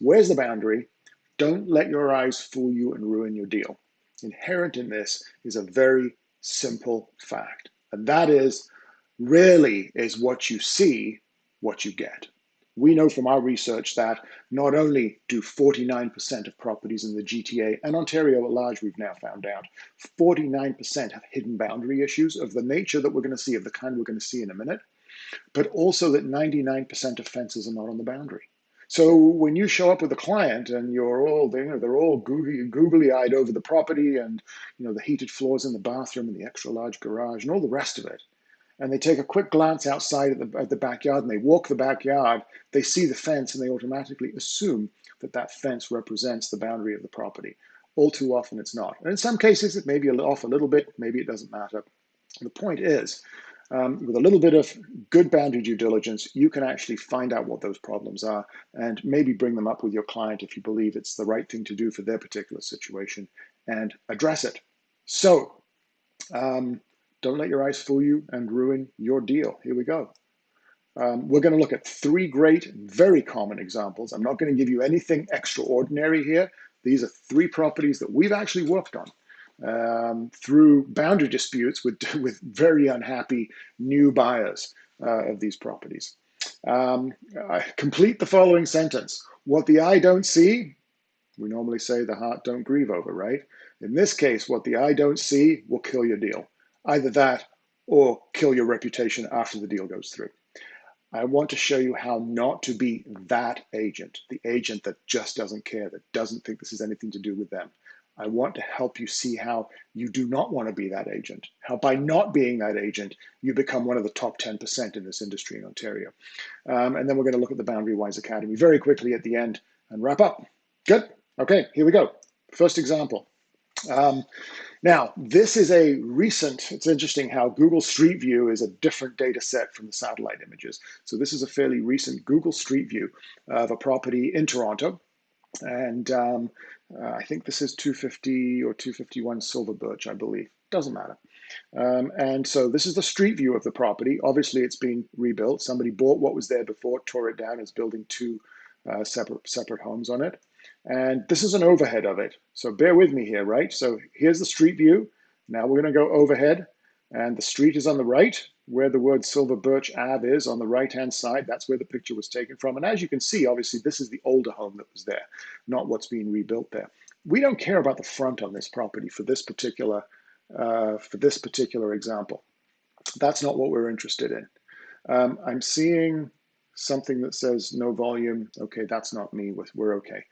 Where's the boundary? Don't let your eyes fool you and ruin your deal. Inherent in this is a very simple fact, and that is rarely is what you see what you get. We know from our research that not only do 49% of properties in the GTA and Ontario at large, we've now found out, 49% have hidden boundary issues of the nature that we're going to see, of the kind we're going to see in a minute, but also that 99% of fences are not on the boundary. So when you show up with a client and you're all, they're all googly-eyed over the property and the heated floors in the bathroom and the extra large garage and all the rest of it, and they take a quick glance outside at the backyard and they walk the backyard, they see the fence and they automatically assume that that fence represents the boundary of the property. All too often it's not. And in some cases it may be off a little bit, maybe it doesn't matter. The point is, with a little bit of good boundary due diligence, you can actually find out what those problems are and maybe bring them up with your client if you believe it's the right thing to do for their particular situation and address it. So, don't let your eyes fool you and ruin your deal. Here we go. We're going to look at three great, very common examples. I'm not going to give you anything extraordinary here. These are three properties that we've actually worked on through boundary disputes with very unhappy new buyers of these properties. I complete the following sentence. What the eye don't see, we normally say the heart don't grieve over, right? In this case, what the eye don't see will kill your deal. Either that or kill your reputation after the deal goes through. I want to show you how not to be that agent, the agent that just doesn't care, that doesn't think this has anything to do with them. I want to help you see how you do not want to be that agent, how by not being that agent, you become one of the top 10% in this industry in Ontario. And then we're going to look at the BoundaryWise Academy very quickly at the end and wrap up. Good? Okay, here we go. First example. Now, this is a recent, it's interesting how Google Street View is a different data set from the satellite images. So this is a fairly recent Google Street View of a property in Toronto. And I think this is 250 or 251 Silver Birch, I believe. Doesn't matter. And so this is the street view of the property. Obviously, it's been rebuilt. Somebody bought what was there before, tore it down, is building two separate homes on it. And this is an overhead of it. So bear with me here, right? So here's the street view. Now we're going to go overhead. And the street is on the right, where the word Silver Birch Ave is on the right-hand side. That's where the picture was taken from. And as you can see, obviously, this is the older home that was there, not what's being rebuilt there. We don't care about the front on this property for this particular example. That's not what we're interested in. I'm seeing something that says no volume. Okay, that's not me. We're okay.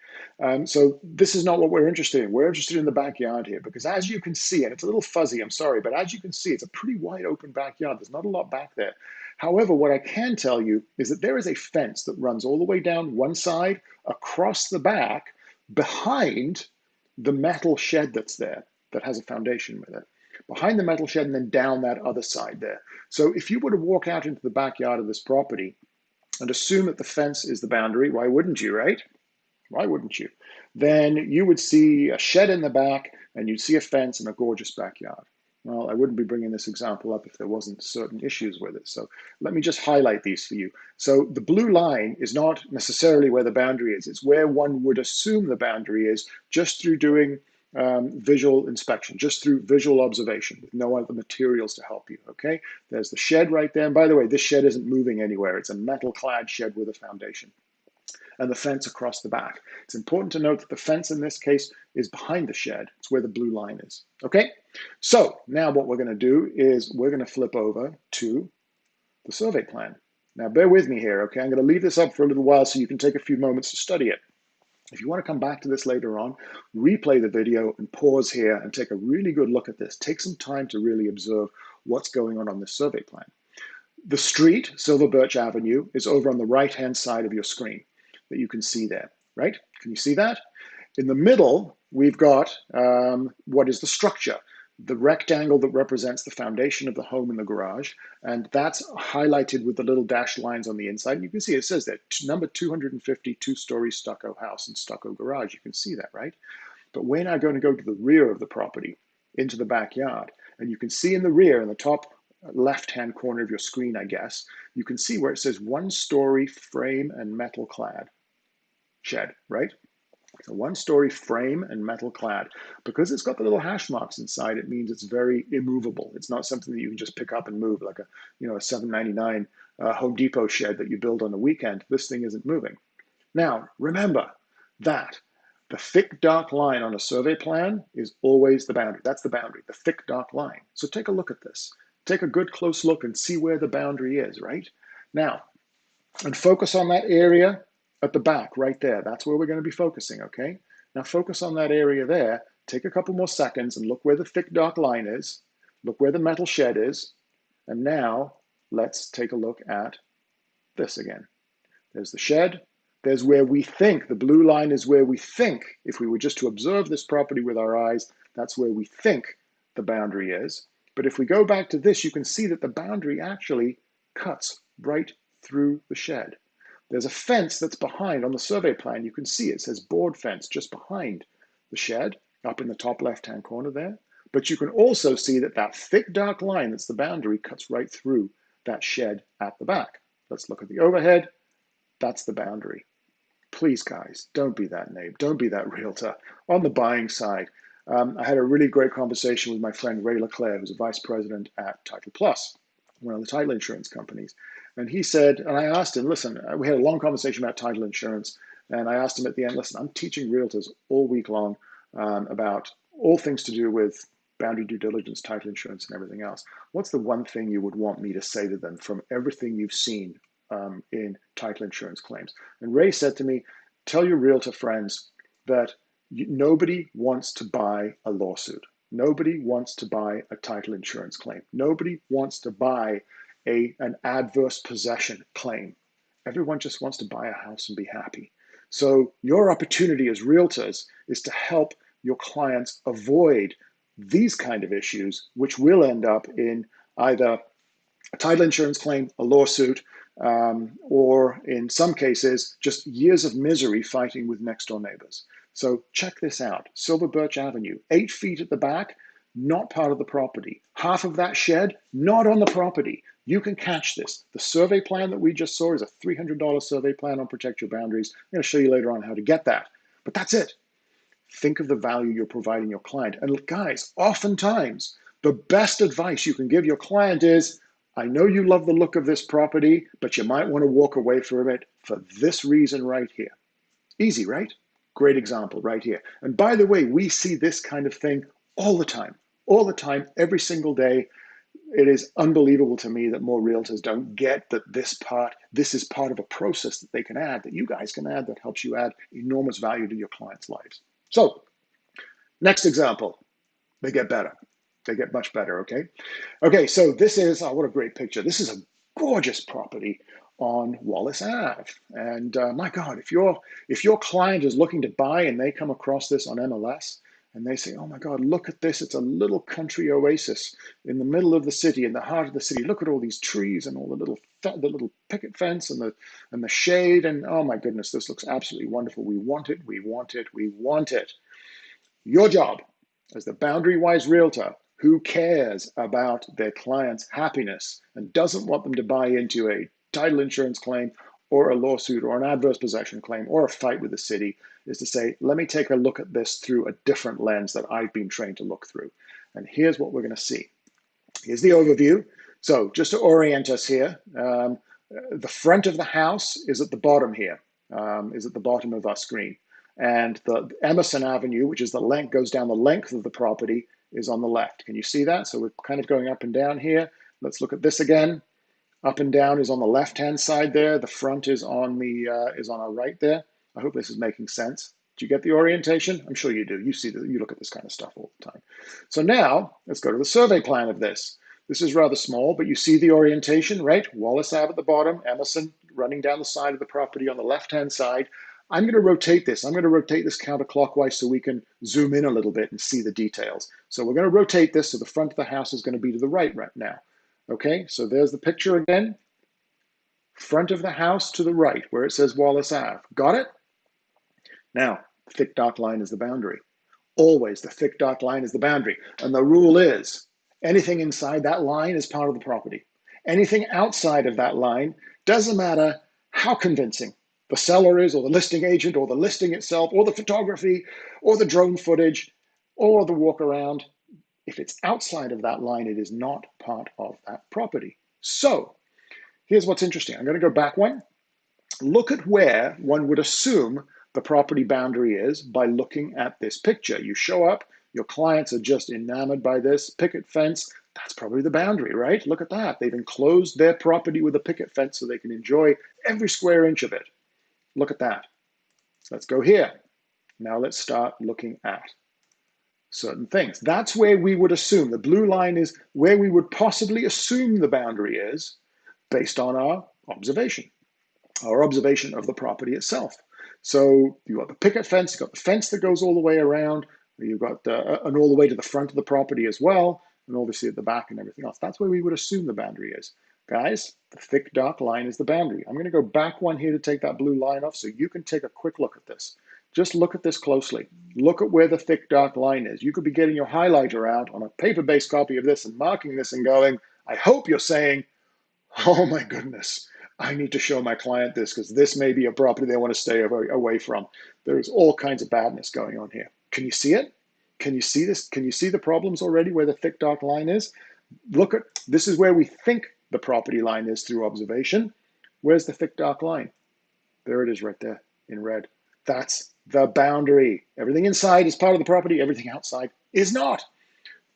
So this is not what we're interested in. We're interested in the backyard here because as you can see, and it's a little fuzzy, I'm sorry, but as you can see, it's a pretty wide open backyard. There's not a lot back there. However, what I can tell you is that there is a fence that runs all the way down one side, across the back, behind the metal shed that's there, that has a foundation with it. Behind the metal shed and then down that other side there. So if you were to walk out into the backyard of this property, and assume that the fence is the boundary, why wouldn't you, right? Why wouldn't you? Then you would see a shed in the back and you'd see a fence and a gorgeous backyard. Well, I wouldn't be bringing this example up if there wasn't certain issues with it. So let me just highlight these for you. So the blue line is not necessarily where the boundary is. It's where one would assume the boundary is just through doing visual inspection, just through visual observation with no other materials to help you, okay? There's the shed right there. And by the way, this shed isn't moving anywhere. It's a metal-clad shed with a foundation. And the fence across the back. It's important to note that the fence in this case is behind the shed. It's where the blue line is, okay? So now what we're going to do is we're going to flip over to the survey plan. Now bear with me here, okay? I'm going to leave this up for a little while so you can take a few moments to study it. If you want to come back to this later on, replay the video and pause here and take a really good look at this. Take some time to really observe what's going on this survey plan. The street, Silver Birch Avenue, is over on the right-hand side of your screen that you can see there, right? Can you see that? In the middle, we've got what is the structure, the rectangle that represents the foundation of the home and the garage, and that's highlighted with the little dashed lines on the inside. And you can see it says that number 250, two-story stucco house and stucco garage. You can see that, right? But we're now going to go to the rear of the property, into the backyard, and you can see in the rear, in the top left-hand corner of your screen, I guess, you can see where it says one-story frame and metal clad shed, right? It's a one-story frame and metal clad. Because it's got the little hash marks inside, it means it's very immovable. It's not something that you can just pick up and move like a $7.99 Home Depot shed that you build on the weekend. This thing isn't moving. Now, remember that the thick dark line on a survey plan is always the boundary. That's the boundary, the thick dark line. So take a look at this. Take a good close look and see where the boundary is, right? Now, and focus on that area at the back right there. That's where we're going to be focusing, okay? Now focus on that area there. Take a couple more seconds and look where the thick dark line is. Look where the metal shed is. And now let's take a look at this again. There's the shed. There's where we think, the blue line is where we think, if we were just to observe this property with our eyes, that's where we think the boundary is. But if we go back to this, you can see that the boundary actually cuts right through the shed. There's a fence that's behind on the survey plan. You can see it says board fence just behind the shed, up in the top left-hand corner there. But you can also see that that thick dark line that's the boundary cuts right through that shed at the back. Let's look at the overhead. That's the boundary. Please, guys, don't be that neighbor. Don't be that realtor. On the buying side, I had a really great conversation with my friend Ray LeClaire, who's a vice president at Title Plus, one of the title insurance companies. And he said, and I asked him, listen, we had a long conversation about title insurance. And I asked him at the end, listen, I'm teaching realtors all week long about all things to do with boundary due diligence, title insurance, and everything else. What's the one thing you would want me to say to them from everything you've seen in title insurance claims? And Ray said to me, tell your realtor friends that nobody wants to buy a lawsuit. Nobody wants to buy a title insurance claim. Nobody wants to buy an adverse possession claim. Everyone just wants to buy a house and be happy. So your opportunity as realtors is to help your clients avoid these kind of issues, which will end up in either a title insurance claim, a lawsuit, or in some cases, just years of misery fighting with next door neighbors. So check this out. Silver Birch Avenue, 8 feet at the back, not part of the property. Half of that shed, not on the property. You can catch this. The survey plan that we just saw is a $300 survey plan on Protect Your Boundaries. I'm going to show you later on how to get that. But that's it. Think of the value you're providing your client. And guys, oftentimes, the best advice you can give your client is, I know you love the look of this property, but you might want to walk away from it for this reason right here. Easy, right? Great example right here. And by the way, we see this kind of thing all the time, every single day. It is unbelievable to me that more realtors don't get that this is part of a process that they can add, that you guys can add, that helps you add enormous value to your clients' lives. So, next example, they get better. They get much better, okay? Okay, so this is, what a great picture. This is a gorgeous property on Wallace Ave. And my God, if your client is looking to buy and they come across this on MLS and they say, oh my God, look at this. It's a little country oasis in the middle of the city, in the heart of the city. Look at all these trees and all the little picket fence and the shade. And oh my goodness, this looks absolutely wonderful. We want it, we want it, we want it. Your job as the BoundaryWise realtor who cares about their client's happiness and doesn't want them to buy into a title insurance claim or a lawsuit or an adverse possession claim or a fight with the city is to say, let me take a look at this through a different lens that I've been trained to look through. And here's what we're going to see. Here's the overview. So just to orient us here, the front of the house is at the bottom here, is at the bottom of our screen. And the Emerson Avenue, which is the length, goes down the length of the property, is on the left. Can you see that? So we're kind of going up and down here. Let's look at this again. Up and down is on the left-hand side there. The front is on our right there. I hope this is making sense. Do you get the orientation? I'm sure you do. You look at this kind of stuff all the time. So now let's go to the survey plan of this. This is rather small, but you see the orientation, right? Wallace Ave at the bottom, Emerson running down the side of the property on the left-hand side. I'm going to rotate this. I'm going to rotate this counterclockwise so we can zoom in a little bit and see the details. So we're going to rotate this so the front of the house is going to be to the right now. Okay, so there's the picture again. Front of the house to the right where it says Wallace Ave. Got it? Now, the thick dark line is the boundary. Always the thick dark line is the boundary. And the rule is anything inside that line is part of the property. Anything outside of that line, doesn't matter how convincing. the seller is, or the listing agent, or the listing itself, or the photography, or the drone footage, or the walk around. If it's outside of that line, it is not part of that property. So here's what's interesting. I'm going to go back one. Look at where one would assume the property boundary is by looking at this picture. You show up, your clients are just enamored by this picket fence. That's probably the boundary, right? Look at that. They've enclosed their property with a picket fence so they can enjoy every square inch of it. Look at that. Let's go here. Now let's start looking at certain things. That's where we would assume. The blue line is where we would possibly assume the boundary is based on our observation of the property itself. So you've got the picket fence, you've got the fence that goes all the way around, you've got and all the way to the front of the property as well, and obviously at the back and everything else. That's where we would assume the boundary is. Guys, the thick dark line is the boundary. I'm going to go back one here to take that blue line off so you can take a quick look at this. Just look at this closely. Look at where the thick dark line is. You could be getting your highlighter out on a paper-based copy of this and marking this and going, I hope you're saying, oh my goodness, I need to show my client this because this may be a property they want to stay away from. There's all kinds of badness going on here. Can you see it? Can you see this? Can you see the problems already where the thick dark line is? Look at, this is where we think the property line is through observation. Where's the thick dark line? There it is right there in red. That's the boundary. Everything inside is part of the property. Everything outside is not.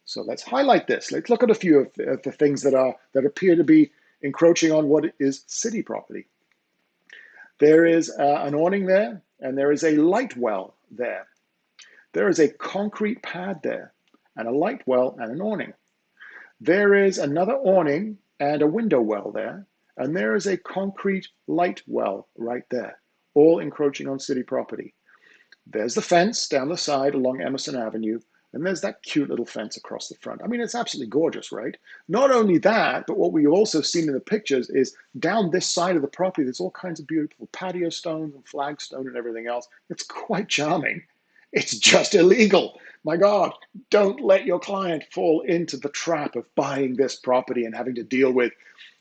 So let's highlight this. Let's look at a few of the things that appear to be encroaching on what is city property. There is an awning there, and there is a light well there. There is a concrete pad there, and a light well and an awning. There is another awning and a window well there, and there is a concrete light well right there, all encroaching on city property. There's the fence down the side along Emerson Avenue, and there's that cute little fence across the front. I mean, it's absolutely gorgeous, right? Not only that, but what we've also seen in the pictures is down this side of the property, there's all kinds of beautiful patio stones and flagstone and everything else. It's quite charming. It's just illegal. My God, don't let your client fall into the trap of buying this property and having to deal with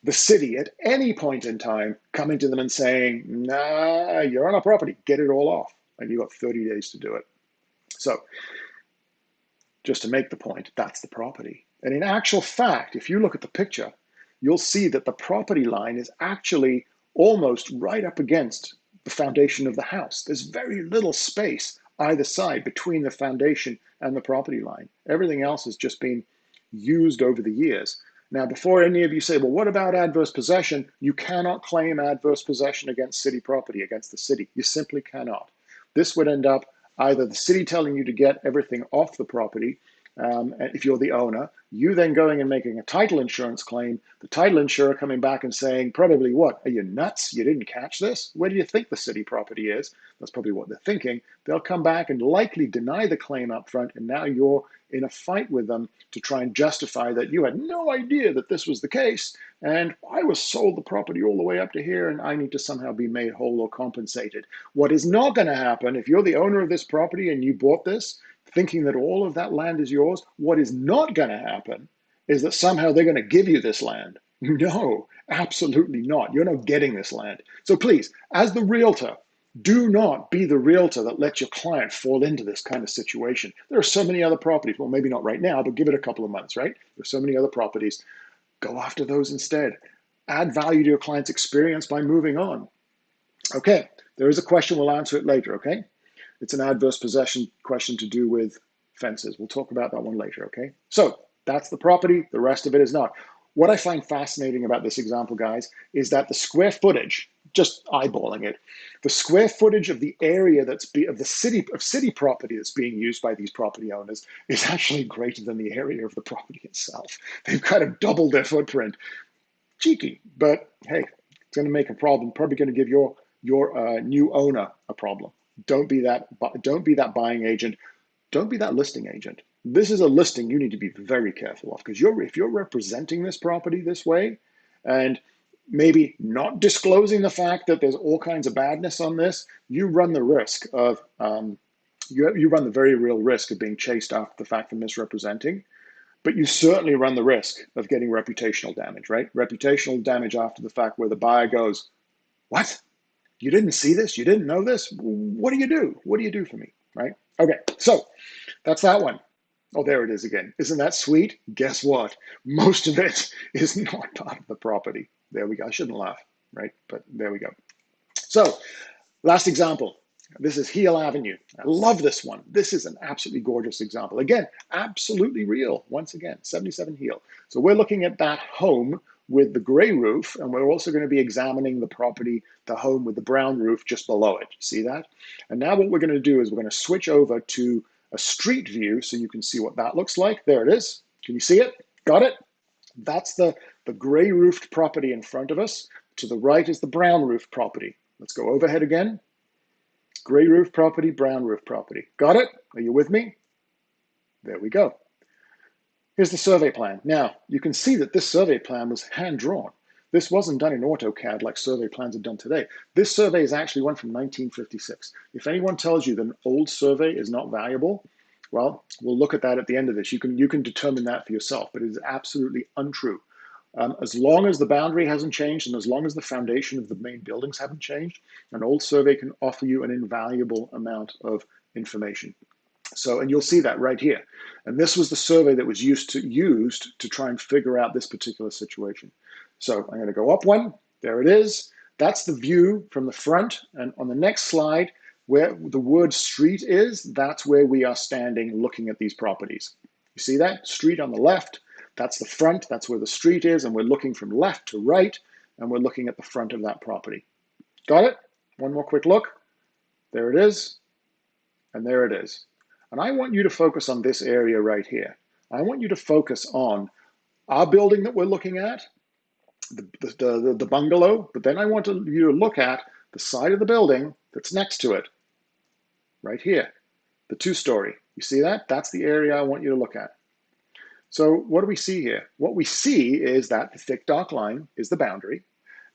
the city at any point in time coming to them and saying, nah, you're on our property, get it all off. And you've got 30 days to do it. So just to make the point, that's the property. And in actual fact, if you look at the picture, you'll see that the property line is actually almost right up against the foundation of the house. There's very little space either side between the foundation and the property line. Everything else has just been used over the years. Now, before any of you say, well, what about adverse possession? You cannot claim adverse possession against city property, against the city. You simply cannot. This would end up either the city telling you to get everything off the property, if you're the owner, you then going and making a title insurance claim, the title insurer coming back and saying, probably what, are you nuts? You didn't catch this? Where do you think the city property is? That's probably what they're thinking. They'll come back and likely deny the claim up front, and now you're in a fight with them to try and justify that you had no idea that this was the case, and I was sold the property all the way up to here, and I need to somehow be made whole or compensated. What is not going to happen, if you're the owner of this property and you bought this, thinking that all of that land is yours, what is not going to happen is that somehow they're going to give you this land. No, absolutely not. You're not getting this land. So please, as the realtor, do not be the realtor that lets your client fall into this kind of situation. There are so many other properties. Well, maybe not right now, but give it a couple of months, right? There's so many other properties. Go after those instead. Add value to your client's experience by moving on. Okay, there is a question. We'll answer it later, okay? It's an adverse possession question to do with fences. We'll talk about that one later, okay? So that's the property. The rest of it is not. What I find fascinating about this example, guys, is that the square footage, just eyeballing it, the square footage of the area of city property that's being used by these property owners is actually greater than the area of the property itself. They've kind of doubled their footprint. Cheeky, but hey, it's going to make a problem. Probably going to give your new owner a problem. Don't be that buying agent. Don't be that listing agent. This is a listing you need to be very careful of, because if you're representing this property this way and maybe not disclosing the fact that there's all kinds of badness on this, you run the risk of you run the very real risk of being chased after the fact for misrepresenting. But you certainly run the risk of getting reputational damage, right? Reputational damage after the fact, where the buyer goes, "What? You didn't see this? You didn't know this? What do you do? What do you do for me, right? Okay, so that's that one. Oh, there it is again. Isn't that sweet? Guess what? Most of it is not part of the property. There we go. I shouldn't laugh, right? But there we go. So last example. This is Heel Avenue. I love this one. This is an absolutely gorgeous example. Again, absolutely real. Once again, 77 Heel. So we're looking at that home with the gray roof, and we're also going to be examining the property, the home with the brown roof just below it. See that? And now what we're going to do is we're going to switch over to a street view so you can see what that looks like. There it is. Can you see it? Got it? That's the gray roofed property in front of us. To the right is the brown roof property. Let's go overhead again. Gray roof property, brown roof property. Got it? Are you with me? There we go. Here's the survey plan. Now, you can see that this survey plan was hand-drawn. This wasn't done in AutoCAD like survey plans are done today. This survey is actually one from 1956. If anyone tells you that an old survey is not valuable, well, we'll look at that at the end of this. You can determine that for yourself, but it is absolutely untrue. As long as the boundary hasn't changed and as long as the foundation of the main buildings haven't changed, an old survey can offer you an invaluable amount of information. So, and you'll see that right here. And this was the survey that was used to try and figure out this particular situation. So I'm going to go up one. There it is. That's the view from the front. And on the next slide, where the word street is, that's where we are standing looking at these properties. You see that? Street on the left. That's the front. That's where the street is. And we're looking from left to right. And we're looking at the front of that property. Got it? One more quick look. There it is. And there it is. And I want you to focus on this area right here. I want you to focus on our building that we're looking at, the bungalow, but then I want you to look at the side of the building that's next to it, right here, the two-story. You see that? That's the area I want you to look at. So what do we see here? What we see is that the thick dark line is the boundary,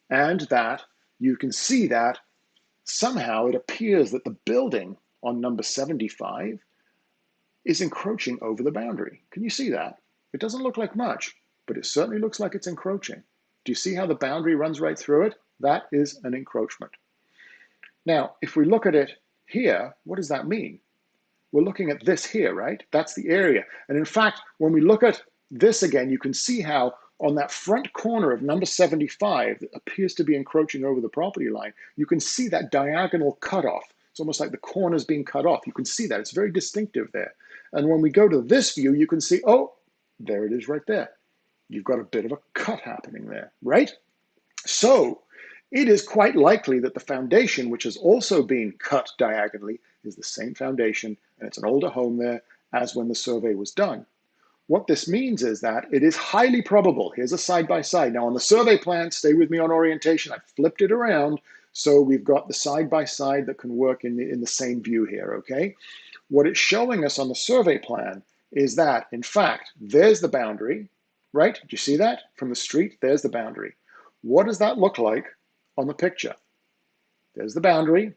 and that you can see that somehow it appears that the building on number 75 is encroaching over the boundary. Can you see that? It doesn't look like much, but it certainly looks like it's encroaching. Do you see how the boundary runs right through it? That is an encroachment. Now, if we look at it here, what does that mean? We're looking at this here, right? That's the area. And in fact, when we look at this again, you can see how on that front corner of number 75 that appears to be encroaching over the property line, you can see that diagonal cutoff. It's almost like the corner's being cut off. You can see that. It's very distinctive there. And when we go to this view, you can see, oh, there it is right there. You've got a bit of a cut happening there, right? So it is quite likely that the foundation, which has also been cut diagonally, is the same foundation, and it's an older home there as when the survey was done. What this means is that it is highly probable. Here's a side-by-side. Now on the survey plan, stay with me on orientation. I flipped it around, so we've got the side-by-side that can work in the same view here, okay? What it's showing us on the survey plan is that, in fact, there's the boundary, right? Do you see that? From the street, there's the boundary. What does that look like on the picture? There's the boundary.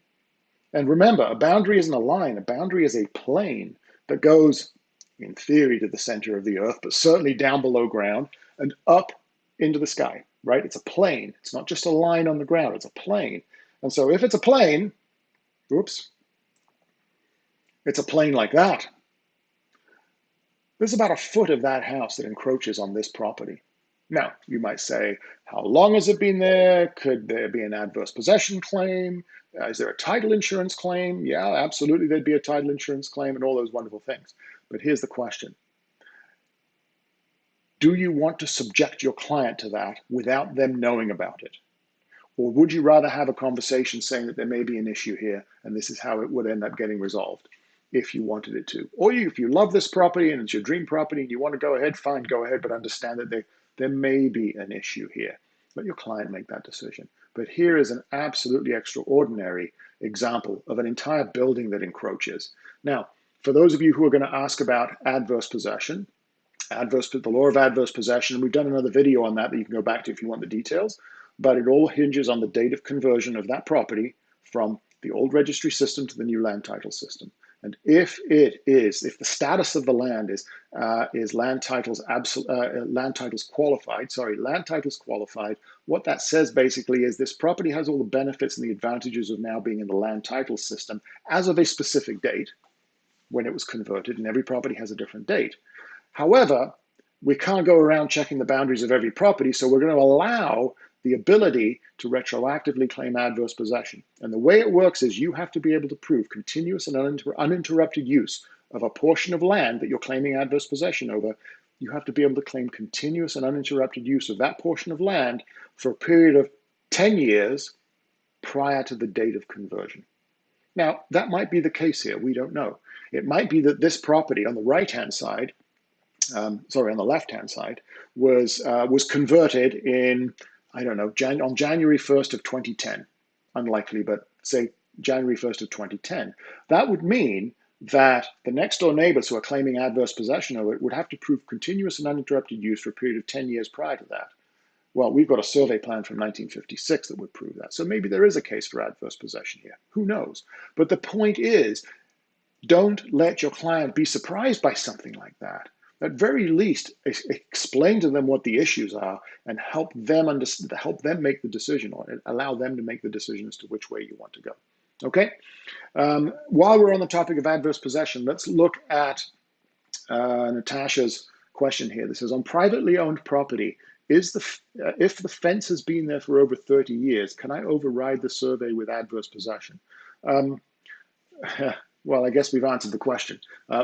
And remember, a boundary isn't a line. A boundary is a plane that goes, in theory, to the center of the earth, but certainly down below ground and up into the sky, right? It's a plane. It's not just a line on the ground. It's a plane. And so if it's a plane, oops, it's a plane like that. There's about a foot of that house that encroaches on this property. Now, you might say, how long has it been there? Could there be an adverse possession claim? Is there a title insurance claim? Yeah, absolutely, there'd be a title insurance claim and all those wonderful things. But here's the question. Do you want to subject your client to that without them knowing about it? Or would you rather have a conversation saying that there may be an issue here and this is how it would end up getting resolved if you wanted it to? Or if you love this property and it's your dream property and you want to go ahead, fine, go ahead, but understand that there may be an issue here. Let your client make that decision. But here is an absolutely extraordinary example of an entire building that encroaches. Now, for those of you who are going to ask about adverse possession, the law of adverse possession, and we've done another video on that you can go back to if you want the details, but it all hinges on the date of conversion of that property from the old registry system to the new land title system. And if the status of the land is land titles qualified, what that says basically is this property has all the benefits and the advantages of now being in the land title system as of a specific date when it was converted, and every property has a different date. However, we can't go around checking the boundaries of every property, so we're going to allow the ability to retroactively claim adverse possession. And the way it works is you have to be able to prove continuous and uninterrupted use of a portion of land that you're claiming adverse possession over. You have to be able to claim continuous and uninterrupted use of that portion of land for a period of 10 years prior to the date of conversion. Now, that might be the case here. We don't know. It might be that this property on the right-hand side, on the left-hand side, was converted in, I don't know, on January 1st of 2010. Unlikely, but say January 1st of 2010. That would mean that the next door neighbors who are claiming adverse possession of it would have to prove continuous and uninterrupted use for a period of 10 years prior to that. Well, we've got a survey plan from 1956 that would prove that. So maybe there is a case for adverse possession here. Who knows? But the point is, don't let your client be surprised by something like that. At very least, explain to them what the issues are and help them make the decision, or allow them to make the decision as to which way you want to go. Okay? While we're on the topic of adverse possession, let's look at Natasha's question here. This says, on privately owned property, if the fence has been there for over 30 years, can I override the survey with adverse possession? Well, I guess we've answered the question.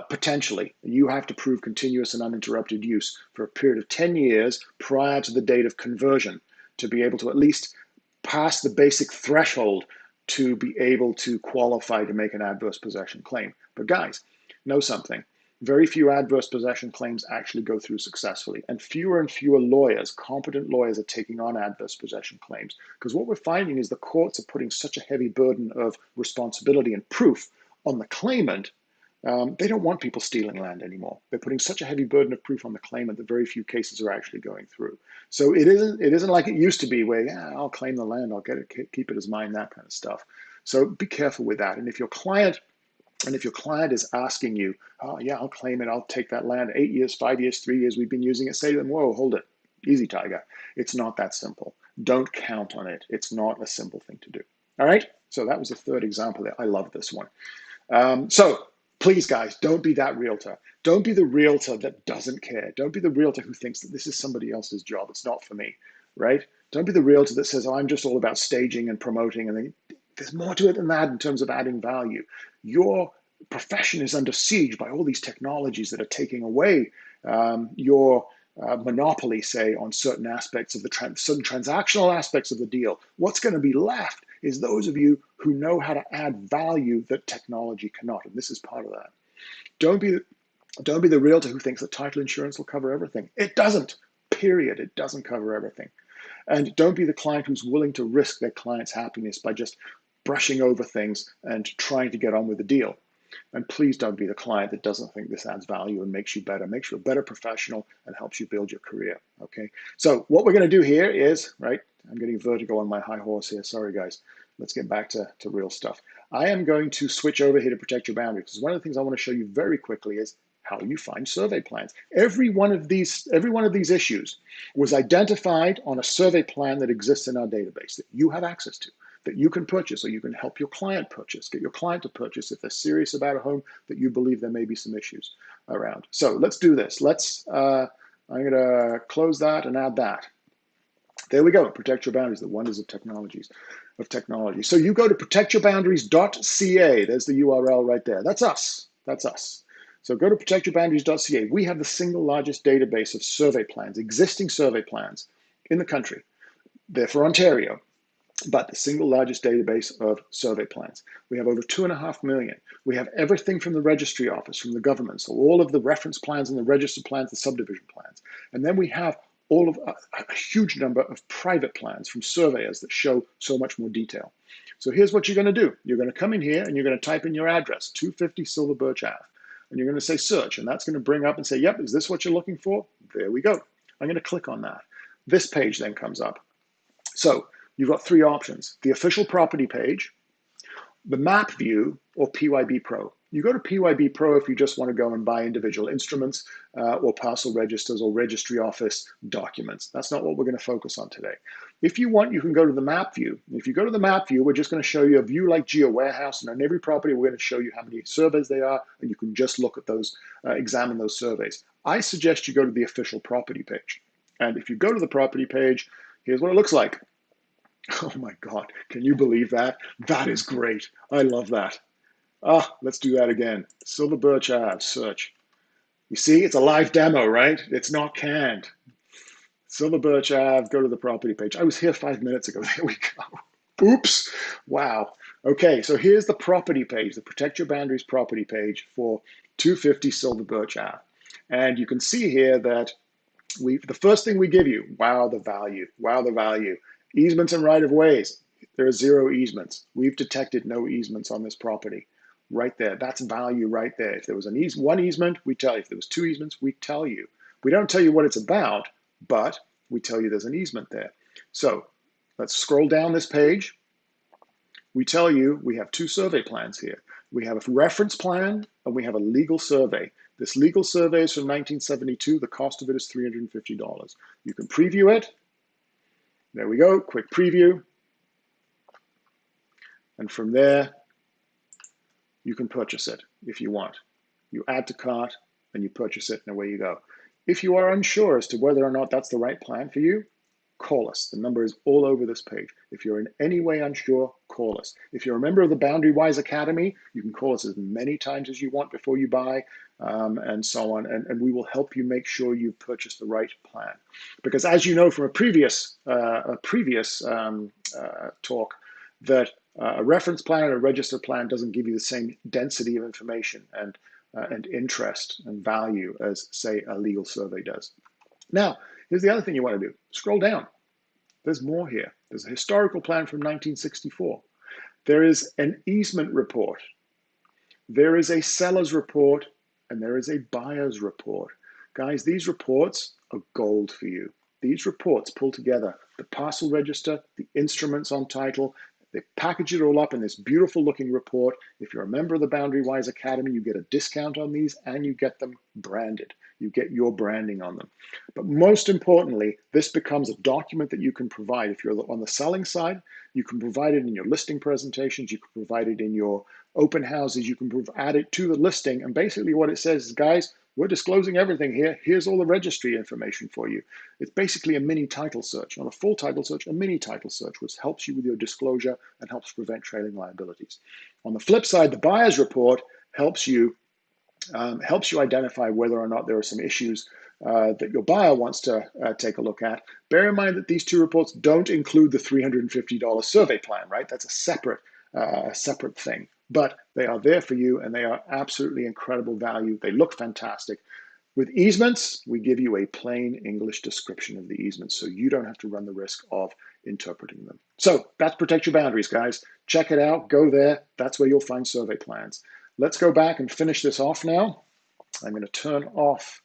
Potentially, you have to prove continuous and uninterrupted use for a period of 10 years prior to the date of conversion to be able to at least pass the basic threshold to be able to qualify to make an adverse possession claim. But guys, know something. Very few adverse possession claims actually go through successfully, and fewer lawyers, competent lawyers, are taking on adverse possession claims, because what we're finding is the courts are putting such a heavy burden of responsibility and proof on the claimant. They don't want people stealing land anymore. They're putting such a heavy burden of proof on the claimant that very few cases are actually going through. So it isn't like it used to be where, yeah, I'll claim the land, I'll get it, keep it as mine, that kind of stuff. So be careful with that. And if your client is asking you, oh yeah, I'll claim it, I'll take that land, 8 years, 5 years, 3 years, we've been using it, say to them, whoa, hold it, easy, Tiger. It's not that simple. Don't count on it. It's not a simple thing to do. All right, so that was the third example there. I love this one. So please, guys, don't be that realtor. Don't be the realtor that doesn't care. Don't be the realtor who thinks that this is somebody else's job. It's not for me, right? Don't be the realtor that says, oh, I'm just all about staging and promoting. And there's more to it than that in terms of adding value. Your profession is under siege by all these technologies that are taking away your monopoly, say, on certain aspects of certain transactional aspects of the deal. What's going to be left is those of you who know how to add value that technology cannot, and this is part of that. Don't be the realtor who thinks that title insurance will cover everything. It doesn't, period. It doesn't cover everything. And don't be the client who's willing to risk their client's happiness by just brushing over things and trying to get on with the deal. And please don't be the client that doesn't think this adds value and makes you better, makes you a better professional and helps you build your career, okay? So what we're gonna do here is, right, I'm getting vertigo on my high horse here, sorry guys. Let's get back to real stuff. I am going to switch over here to protect your boundaries, because one of the things I wanna show you very quickly is how you find survey plans. Every one of these issues was identified on a survey plan that exists in our database that you have access to, that you can purchase, or you can help your client purchase, get your client to purchase if they're serious about a home that you believe there may be some issues around. So let's do this. I'm gonna close that and add that. There we go, protect your boundaries, the wonders of technology. So you go to protectyourboundaries.ca, there's the URL right there. That's us. So go to protectyourboundaries.ca. We have the single largest database of survey plans, existing survey plans in the country. They're for Ontario, but the single largest database of survey plans. We have over 2.5 million. We have everything from the registry office, from the government, so all of the reference plans and the register plans, the subdivision plans. And then we have all of a huge number of private plans from surveyors that show so much more detail. So here's what you're gonna do. You're gonna come in here and you're gonna type in your address, 250 Silver Birch Ave. And you're gonna say search, and that's gonna bring up and say, yep, is this what you're looking for? There we go. I'm gonna click on that. This page then comes up. So you've got three options: the official property page, the map view or PYB Pro. You go to PYB Pro if you just want to go and buy individual instruments or parcel registers or registry office documents. That's not what we're going to focus on today. If you want, you can go to the map view. If you go to the map view, we're just going to show you a view like GeoWarehouse, and on every property, we're going to show you how many surveys they are, and you can just look at those, examine those surveys. I suggest you go to the official property page. And if you go to the property page, here's what it looks like. Oh my God, can you believe that? That is great. I love that. Let's do that again. Silver Birch Ave, search. You see, it's a live demo, right? It's not canned. Silver Birch Ave, go to the property page. I was here 5 minutes ago. There we go. Oops. Wow. Okay, so here's the property page, the Protect Your Boundaries property page for 250 Silver Birch Ave. And you can see here that the first thing we give you, wow, the value, wow, the value. Easements and right-of-ways, there are 0 easements. We've detected no easements on this property. Right there, that's value right there. If there was one easement, we tell you. If there was 2 easements, we tell you. We don't tell you what it's about, but we tell you there's an easement there. So let's scroll down this page. We tell you we have 2 survey plans here. We have a reference plan and we have a legal survey. This legal survey is from 1972. The cost of it is $350. You can preview it. There we go, quick preview. And from there, you can purchase it if you want. You add to cart and you purchase it and away you go. If you are unsure as to whether or not that's the right plan for you, call us. The number is all over this page. If you're in any way unsure, call us. If you're a member of the BoundaryWise Academy, you can call us as many times as you want before you buy, and so on, and we will help you make sure you purchase the right plan. Because as you know from a previous talk, that a reference plan and a register plan doesn't give you the same density of information and interest and value as, say, a legal survey does. Now, here's the other thing you want to do. Scroll down. There's more here. There's a historical plan from 1964. There is an easement report. There is a seller's report, and there is a buyer's report. Guys, these reports are gold for you. These reports pull together the parcel register, the instruments on title. They package it all up in this beautiful looking report. If you're a member of the BoundaryWise Academy, you get a discount on these and you get them branded. You get your branding on them. But most importantly, this becomes a document that you can provide. If you're on the selling side, you can provide it in your listing presentations, you can provide it in your open houses, you can add it to the listing. And basically what it says is, guys, we're disclosing everything here. Here's all the registry information for you. It's basically a mini title search, not a full title search, a mini title search, which helps you with your disclosure and helps prevent trailing liabilities. On the flip side, the buyer's report helps you identify whether or not there are some issues that your buyer wants to take a look at. Bear in mind that these 2 reports don't include the $350 survey plan, right? That's a separate thing. But they are there for you, and they are absolutely incredible value. They look fantastic. With easements, we give you a plain English description of the easements, so you don't have to run the risk of interpreting them. So that's Protect Your Boundaries, guys. Check it out. Go there. That's where you'll find survey plans. Let's go back and finish this off now. I'm going to turn off,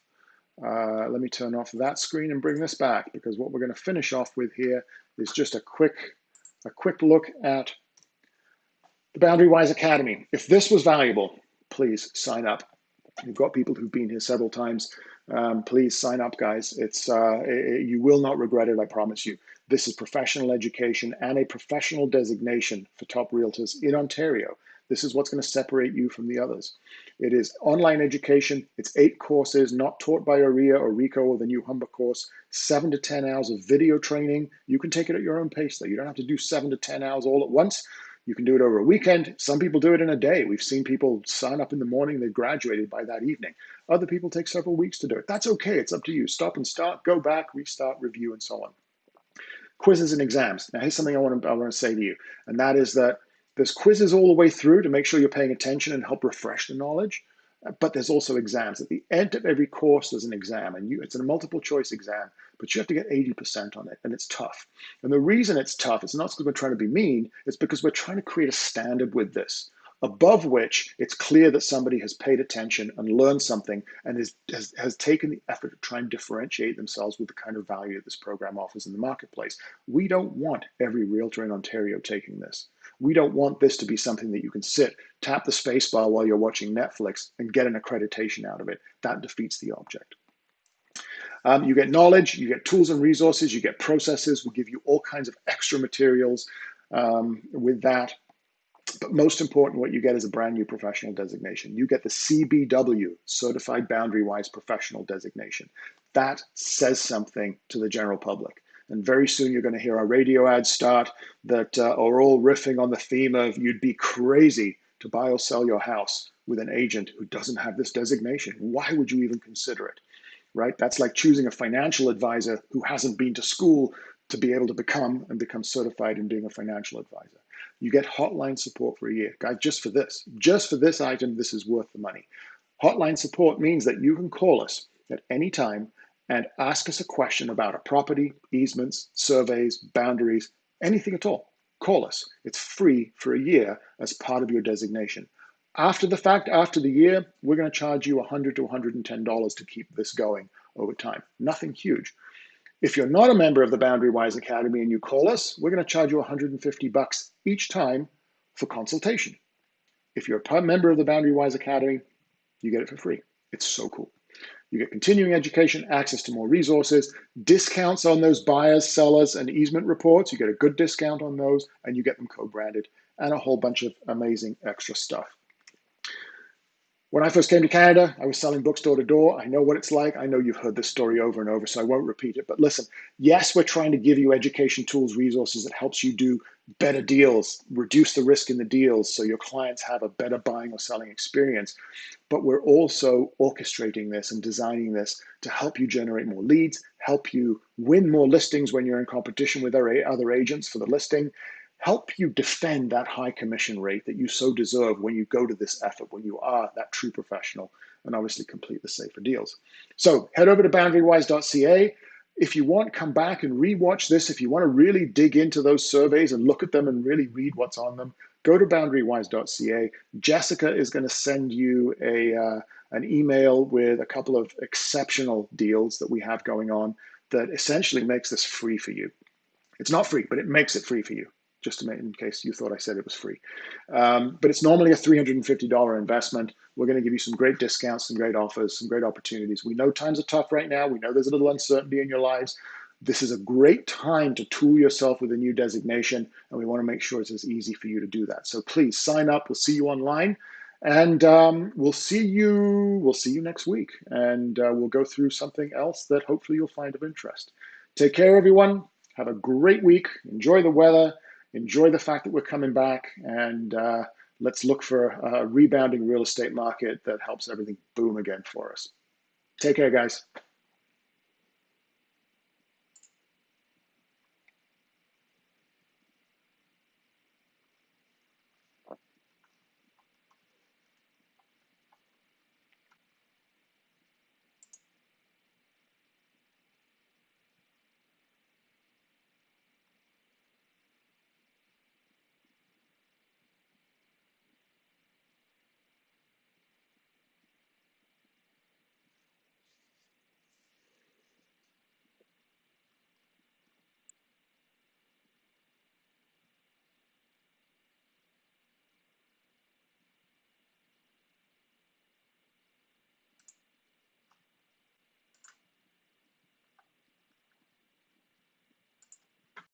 let me turn off that screen and bring this back, because what we're going to finish off with here is just a quick look at the BoundaryWise Academy. If this was valuable, please sign up. We've got people who've been here several times. Please sign up, guys. You will not regret it, I promise you. This is professional education and a professional designation for top realtors in Ontario. This is what's going to separate you from the others. It is online education. It's 8 courses, not taught by OREA or RICO or the new Humber course. 7 to 10 hours of video training. You can take it at your own pace, though. You don't have to do 7 to 10 hours all at once. You can do it over a weekend. Some people do it in a day. We've seen people sign up in the morning, they've graduated by that evening. Other people take several weeks to do it. That's okay. It's up to you. Stop and start, go back, restart, review, and so on. Quizzes and exams. Now, here's something I want to say to you, and that is that there's quizzes all the way through to make sure you're paying attention and help refresh the knowledge. But there's also exams. At the end of every course, there's an exam, and it's a multiple choice exam, but you have to get 80% on it, and it's tough. And the reason it's tough, it's not because we're trying to be mean, it's because we're trying to create a standard with this, above which it's clear that somebody has paid attention and learned something and has taken the effort to try and differentiate themselves with the kind of value that this program offers in the marketplace. We don't want every realtor in Ontario taking this. We don't want this to be something that you can sit, tap the space bar while you're watching Netflix and get an accreditation out of it. That defeats the object. You get knowledge, you get tools and resources, you get processes. We give you all kinds of extra materials with that. But most important, what you get is a brand new professional designation. You get the CBW, Certified BoundaryWise Professional Designation. That says something to the general public. And very soon you're going to hear our radio ads start that are all riffing on the theme of you'd be crazy to buy or sell your house with an agent who doesn't have this designation. Why would you even consider it? Right? That's like choosing a financial advisor who hasn't been to school to be able to become certified in being a financial advisor. You get hotline support for a year. Guys, just for this item, this is worth the money. Hotline support means that you can call us at any time and ask us a question about a property, easements, surveys, boundaries, anything at all. Call us. It's free for a year as part of your designation. After the fact, after the year, we're going to charge you $100 to $110 to keep this going over time. Nothing huge. If you're not a member of the BoundaryWise Academy and you call us, we're going to charge you $150 each time for consultation. If you're a member of the BoundaryWise Academy, you get it for free. It's so cool. You get continuing education, access to more resources, discounts on those buyers, sellers, and easement reports. You get a good discount on those, and you get them co-branded, and a whole bunch of amazing extra stuff. When I first came to Canada, I was selling books door to door. I know what it's like. I know you've heard this story over and over, so I won't repeat it. But listen, yes, we're trying to give you education tools, resources that helps you do better deals, reduce the risk in the deals so your clients have a better buying or selling experience. But we're also orchestrating this and designing this to help you generate more leads, help you win more listings when you're in competition with other agents for the listing, help you defend that high commission rate that you so deserve when you go to this effort, when you are that true professional, and obviously complete the safer deals. So head over to BoundaryWise.ca. If you want, come back and rewatch this. If you want to really dig into those surveys and look at them and really read what's on them, go to BoundaryWise.ca. Jessica is going to send you an email with a couple of exceptional deals that we have going on that essentially makes this free for you. It's not free, but it makes it free for you, just to make, in case you thought I said it was free. But it's normally a $350 investment. We're going to give you some great discounts, some great offers, some great opportunities. We know times are tough right now. We know there's a little uncertainty in your lives. This is a great time to tool yourself with a new designation, and we want to make sure it's as easy for you to do that. So please sign up. We'll see you online, and we'll see you next week, and we'll go through something else that hopefully you'll find of interest. Take care, everyone. Have a great week. Enjoy the weather. Enjoy the fact that we're coming back, and let's look for a rebounding real estate market that helps everything boom again for us. Take care, guys.